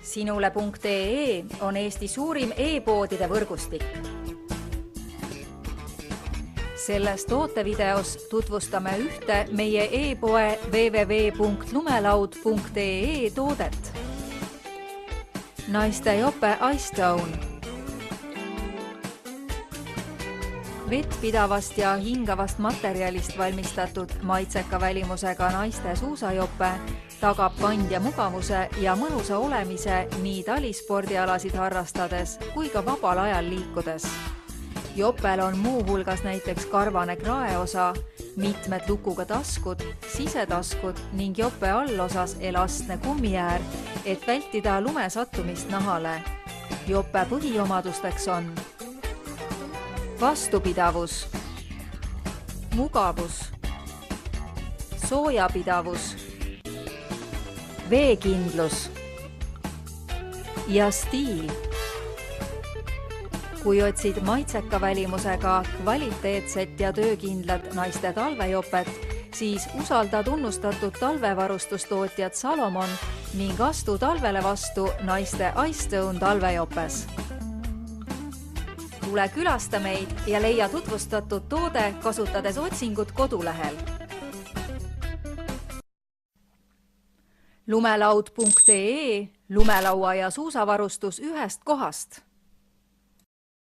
Sinule.ee on Eesti suurim e-poodide võrgustik. Selles tootevideos tutvustame ühte meie e-poe www.lumelaud.ee toodet. Naiste jope Ice Stone. Vettpidavast ja hingavast materjalist valmistatud maitseka välimusega naiste suusajope tagab kandja mugavuse ja mõnusa olemise nii talispordialasid harrastades kui ka vabal ajal liikudes. Jopel on muu hulgas näiteks karvane kraeosa, mitmed lukuga taskud, sisetaskud ning jope allosas elastne kummiäär, et vältida lume sattumist nahale. Jope põhiomadusteks on vastupidavus, mugavus, soojapidavus, veekindlus ja stiil. Kui otsid maitseka välimusega kvaliteetset ja töökindlat naiste talvejopet, siis usalda tunnustatud talvevarustustootjat Salomon ning astu talvele vastu naiste Ice Stone talvejopes. Tule külasta meid ja leia tutvustatud toode kasutades otsingut kodulehel. Lumelaud.ee, lumelaua ja suusavarustus ühest kohast.